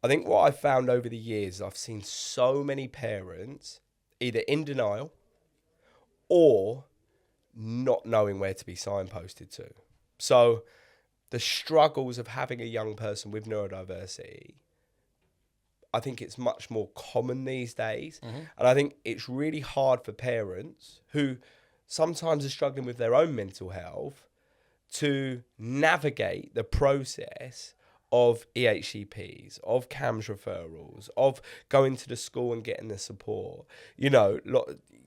I think what I've found over the years, I've seen so many parents either in denial or not knowing where to be signposted to. So the struggles of having a young person with neurodiversity, I think it's much more common these days. And I think it's really hard for parents who sometimes are struggling with their own mental health to navigate the process of EHCPs, of CAMS referrals, of going to the school and getting the support. You know,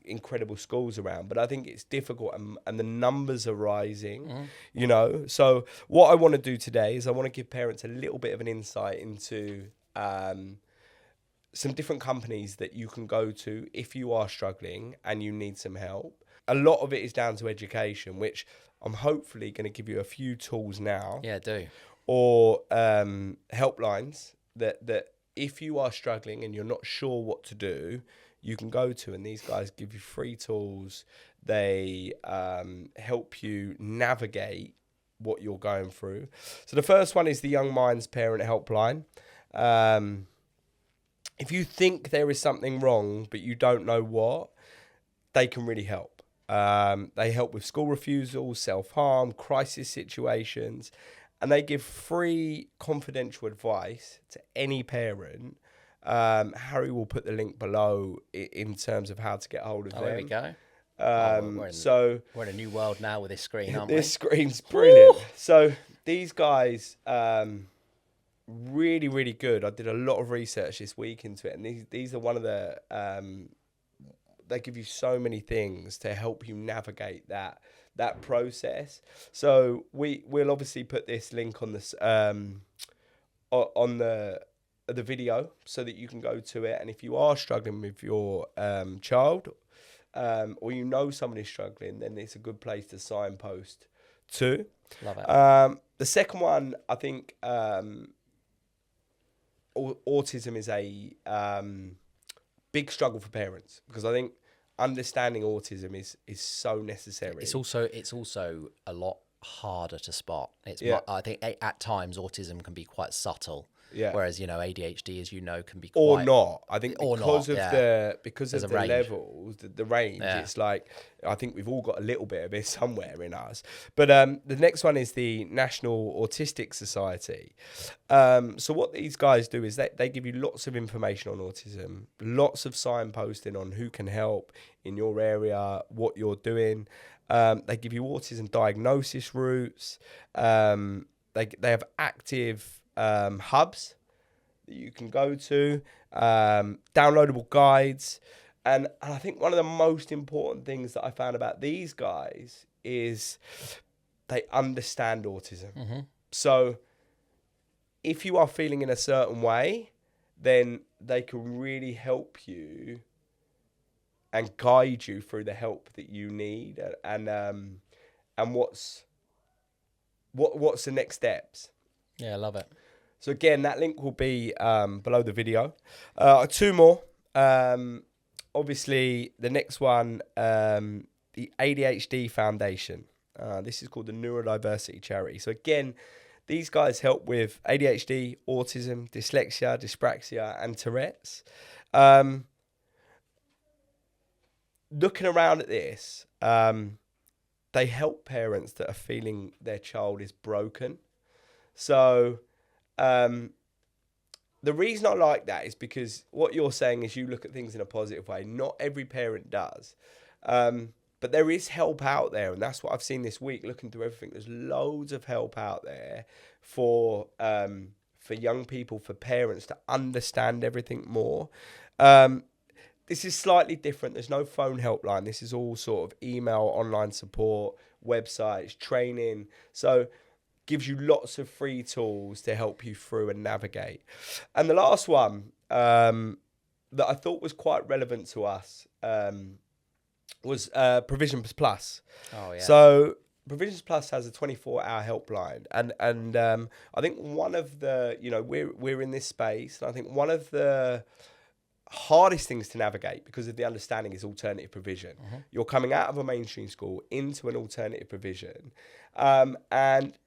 incredible schools around, but I think it's difficult, and the numbers are rising, you know. So what I want to do today is I want to give parents a little bit of an insight into some different companies that you can go to if you are struggling and you need some help. A lot of it is down to education, which I'm hopefully going to give you a few tools now. Yeah, do. Or helplines that if you are struggling and you're not sure what to do, you can go to, and these guys give you free tools. They help you navigate what you're going through. So the first one is the Young Minds Parent Helpline. If you think there is something wrong but you don't know what, they can really help. They help with school refusals, self-harm, crisis situations, and they give free confidential advice to any parent. Harry will put the link below in terms of how to get hold of them. There we go. We're in a new world now with this screen, aren't we? This screen's brilliant. So these guys, really, really good. I did a lot of research this week into it, and these are one of the... they give you so many things to help you navigate that process. So we'll obviously put this link on this on the video so that you can go to it. And if you are struggling with your child, or you know someone is struggling, then it's a good place to signpost to. Love it. The second one, I think, autism is a big struggle for parents, because I think understanding autism is so necessary. It's also a lot harder to spot. I think at times autism can be quite subtle. Yeah. Whereas, you know, ADHD, as you know, can be or quite... not. I think or because not, of yeah. the range. levels, the range, Yeah. it's like, I think we've all got a little bit of it somewhere in us. But the next one is the National Autistic Society. So what these guys do is they give you lots of information on autism, lots of signposting on who can help in your area, what you're doing. They give you autism diagnosis routes. They have active hubs that you can go to, downloadable guides. And I think one of the most important things that I found about these guys is they understand autism. Mm-hmm. So if you are feeling in a certain way, then they can really help you and guide you through the help that you need, and what's the next steps. Yeah, I love it. So again, that link will be below the video. Two more. Obviously, the next one, the ADHD Foundation. This is called the Neurodiversity Charity. So again, these guys help with ADHD, autism, dyslexia, dyspraxia, and Tourette's. Looking around at this, they help parents that are feeling their child is broken. So the reason I like that is because what you're saying is you look at things in a positive way. Not every parent does. But there is help out there, and that's what I've seen this week, looking through everything. There's loads of help out there for young people, for parents to understand everything more. This is slightly different. There's no phone helpline. This is all sort of email, online support, websites, training. So gives you lots of free tools to help you through and navigate. And the last one that I thought was quite relevant to us was Provisions Plus. Oh, yeah. So Provisions Plus has a 24-hour helpline. And I think one of the, you know, we're in this space, and I think one of the hardest things to navigate because of the understanding is alternative provision. Mm-hmm. You're coming out of a mainstream school into an alternative provision. And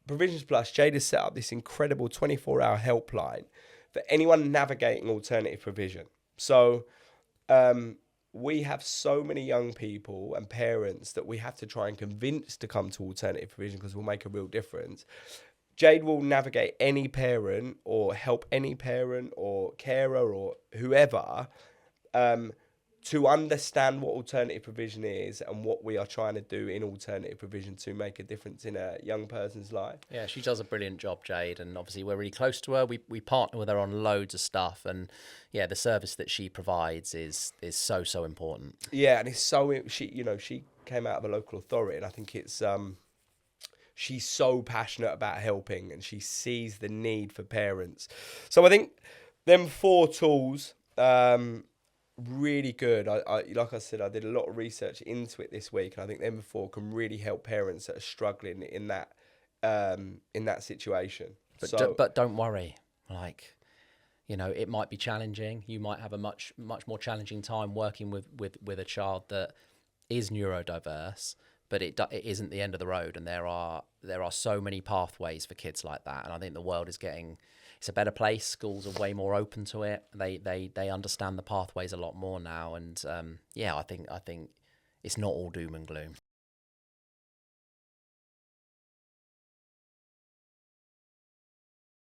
Provisions Plus, Jade has set up this incredible 24-hour helpline for anyone navigating alternative provision. So we have so many young people and parents that we have to try and convince to come to alternative provision because we'll make a real difference. Jade will navigate any parent or help any parent or carer or whoever to understand what alternative provision is and what we are trying to do in alternative provision to make a difference in a young person's life. Yeah, she does a brilliant job, Jade, and obviously we're really close to her. We partner with her on loads of stuff, and yeah, the service that she provides is so important. Yeah, and it's so she came out of a local authority, and I think it's she's so passionate about helping, and she sees the need for parents. So I think them 4 tools. Really good. I like I said, I did a lot of research into it this week, and I think them 4 can really help parents that are struggling in that situation. But don't worry, like, you know, it might be challenging. You might have a much more challenging time working with a child that is neurodiverse, but it isn't the end of the road, and there are so many pathways for kids like that, and I think the world is getting. It's a better place. Schools are way more open to it. They understand the pathways a lot more now, and I think it's not all doom and gloom.